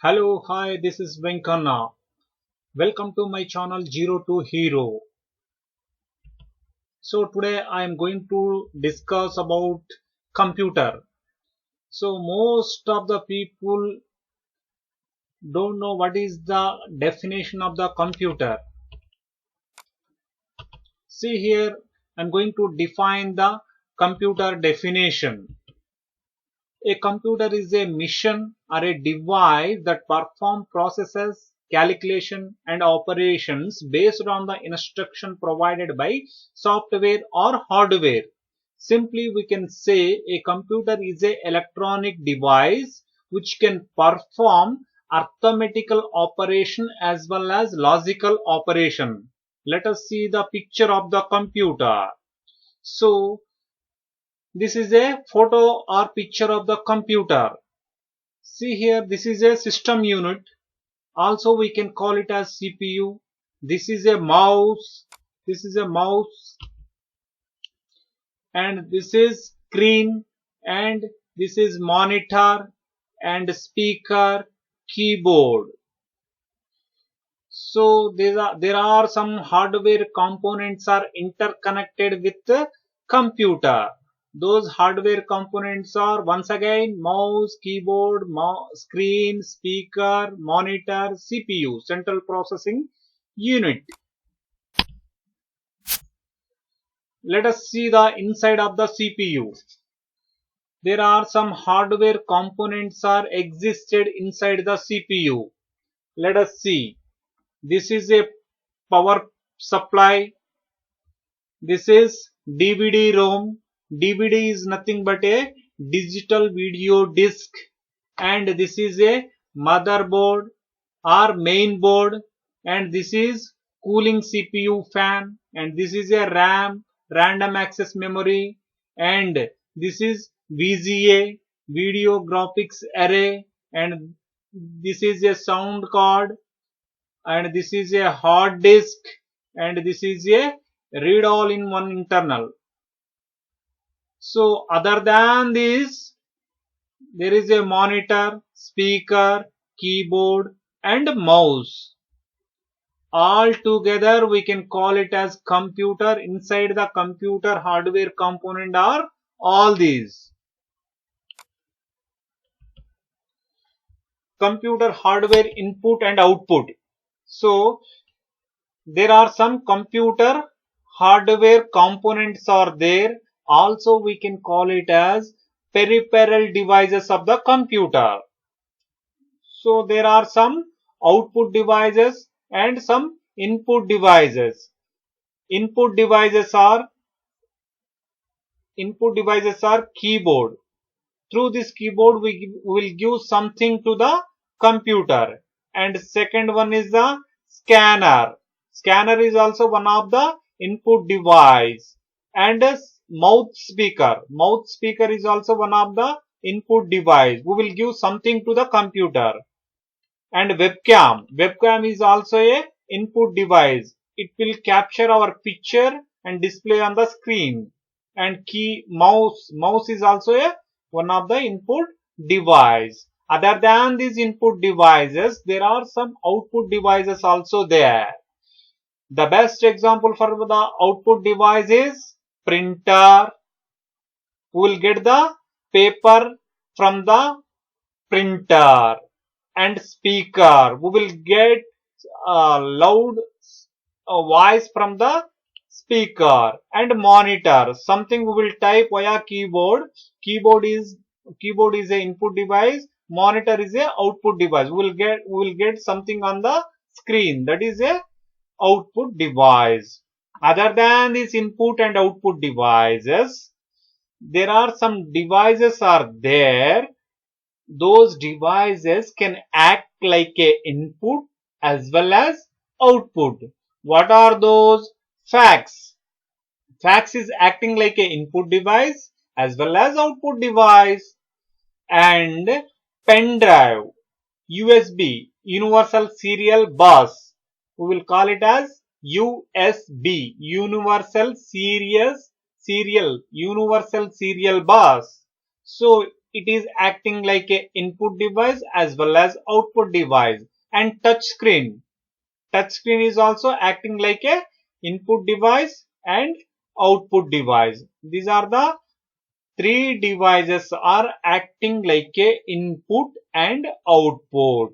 Hello, hi, this is Venkana. Welcome to my channel Zero to Hero. So today I am going to discuss about computer. So most of the people don't know what is the definition of the computer. See here, I'm going to define the computer definition. A computer is a machine or a device that performs processes, calculation and operations based on the instruction provided by software or hardware. Simply we can say a computer is an electronic device which can perform arithmetical operation as well as logical operation. Let us see the picture of the computer. So this is a photo or picture of the computer. See here, this is a system unit. Also we can call it as CPU. This is a mouse. This is a mouse. And this is screen. And this is monitor and speaker, keyboard. So there are some hardware components are interconnected with the computer. Those hardware components are once again mouse, keyboard, screen, speaker, monitor, CPU, central processing unit. Let us see the inside of the CPU. There are some hardware components are existed inside the CPU. Let us see. This is a power supply. This is DVD-ROM. DVD is nothing but a digital video disc, and this is a motherboard or main board, and this is cooling CPU fan, and this is a RAM, random access memory, and this is VGA, video graphics array, and this is a sound card, and this is a hard disk, and this is a read all in one internal. So other than this, there is a monitor, speaker, keyboard and mouse. All together we can call it as computer. Inside the computer hardware component are all these. Computer hardware input and output. So there are some computer hardware components are there. Also we can call it as peripheral devices of the computer. So there are some output devices and some input devices. Input devices are keyboard. Through this keyboard we will give something to the computer. And second one is the scanner. Scanner is also one of the input device. And mouth speaker. Mouth speaker is also one of the input device. We will give something to the computer. And webcam. Webcam is also a input device. It will capture our picture and display on the screen. And mouse is also a one of the input device. Other than these input devices, there are some output devices also there. The best example for the output device is printer. We will get the paper from the printer. And speaker. We will get loud voice from the speaker. And monitor. Something we will type via keyboard. Keyboard is a input device. Monitor is a output device. We will get something on the screen. That is a output device. Other than these input and output devices, there are some devices are there. Those devices can act like a input as well as output. What are those? Fax. Fax is acting like a input device as well as output device. And pen drive. USB, Universal Serial Bus. We will call it as USB, Universal Serial Bus. So it is acting like a input device as well as output device. And touch screen is also acting like a input device and output device. These are the three devices are acting like a input and output.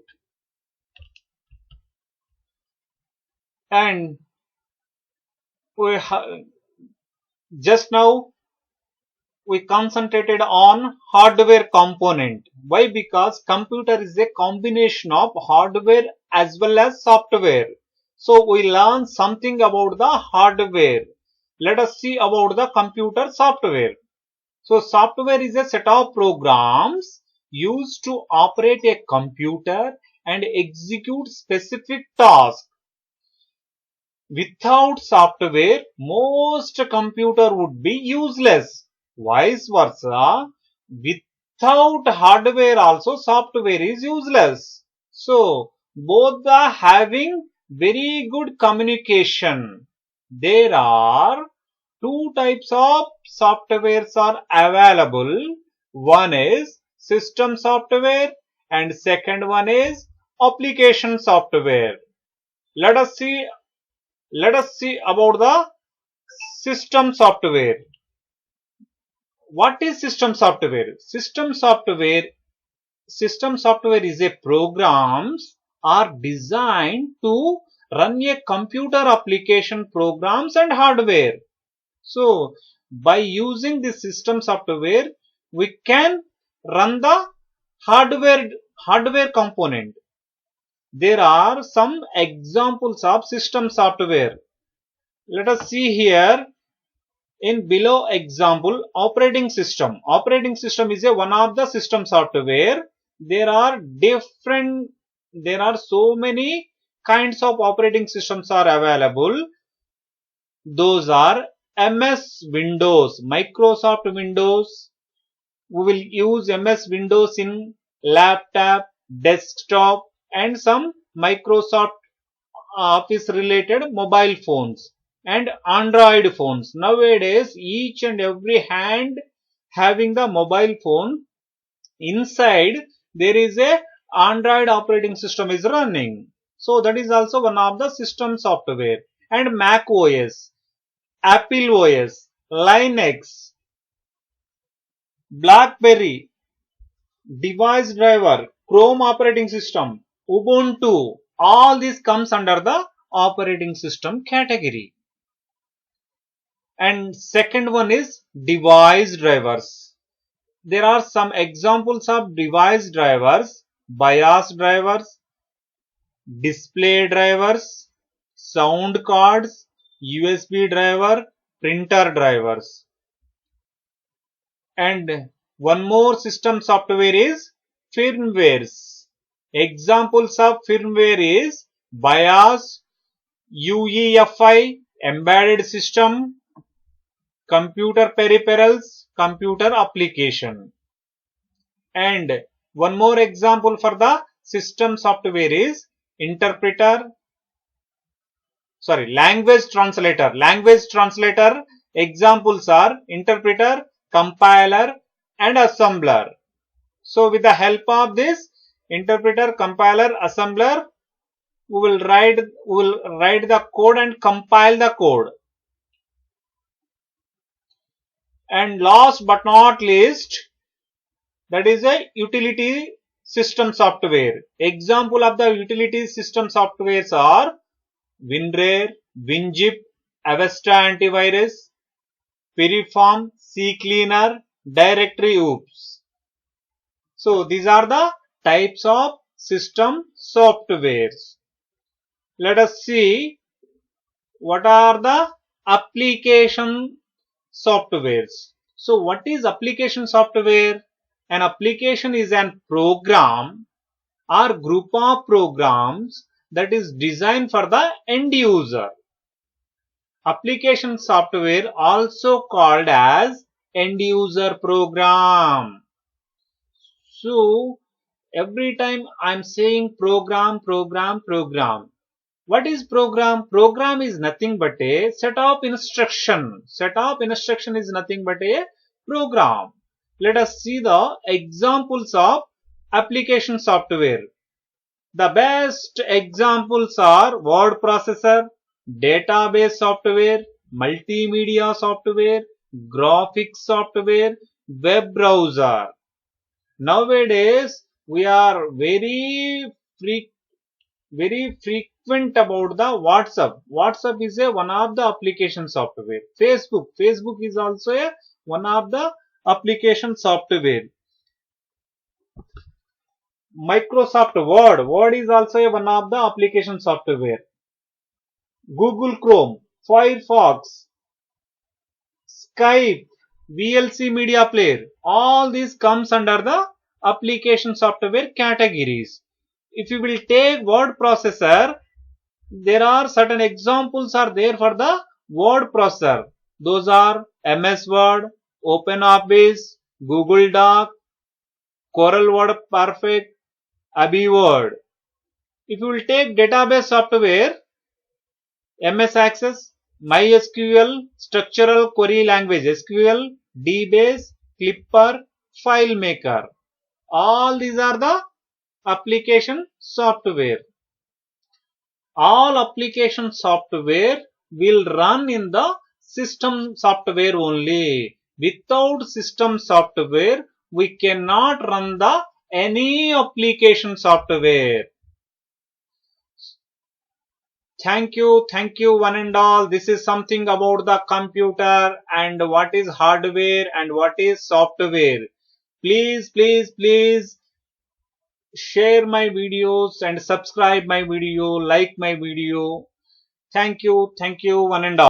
And we just now we concentrated on hardware component. Why? Because computer is a combination of hardware as well as software. So we learn something about the hardware. Let us see about the computer software. So software is a set of programs used to operate a computer and execute specific tasks. Without software, most computer would be useless. Vice versa, without hardware also software is useless. So both are having very good communication. There are two types of softwares are available. One is system software and second one is application software. Let us see about the system software. What is system software? System software is a programs are designed to run a computer application programs and hardware. So by using this system software, we can run the hardware component. There are some examples of system software. Let us see here in below example operating system. Operating system is a one of the system software. There are so many kinds of operating systems are available. Those are MS Windows, Microsoft Windows. We will use MS Windows in laptop, desktop and some Microsoft Office related mobile phones and Android phones. Nowadays each and every hand having the mobile phone, inside there is a Android operating system is running. So that is also one of the system software. And Mac OS, Apple OS, Linux, BlackBerry, device driver, Chrome operating system, Ubuntu, all this comes under the operating system category. And second one is device drivers. There are some examples of device drivers: BIOS drivers, display drivers, sound cards, USB driver, printer drivers. And one more system software is firmwares. Examples of firmware is BIOS, UEFI, embedded system, computer peripherals, computer application. And one more example for the system software is language translator. Language translator examples are interpreter, compiler and assembler. So with the help of this interpreter, compiler, assembler, we will write the code and compile the code. And last but not least, that is a utility system software. Example of the utility system softwares are WinRAR, WinZip, Avesta Antivirus, Piriform, CCleaner, Directory OOPS. So these are the types of system softwares. Let us see what are the application softwares. So what is application software? An application is an program or group of programs that is designed for the end user. Application software also called as end user program. So every time I am saying program. What is program? Program is nothing but a set of instruction. Set of instruction is nothing but a program. let us see the examples of application software. The best examples are word processor, database software, multimedia software, graphics software, web browser. Nowadays, we are very frequent about the WhatsApp. WhatsApp is one of the application software. Facebook is also one of the application software. Microsoft Word is also one of the application software. Google Chrome, Firefox, Skype, VLC Media Player, all these comes under the application software categories. If you will take word processor, there are certain examples are there for the word processor. Those are MS Word, OpenOffice, Google Doc, Corel Word Perfect, Abby Word. If you will take database software, MS Access, MySQL, Structural Query Language SQL, DBase, Clipper, FileMaker. All these are the application software. All application software will run in the system software only. Without system software, we cannot run the any application software. Thank you one and all. This is something about the computer and what is hardware and what is software. Please share my videos and subscribe my video, like my video. Thank you one and all.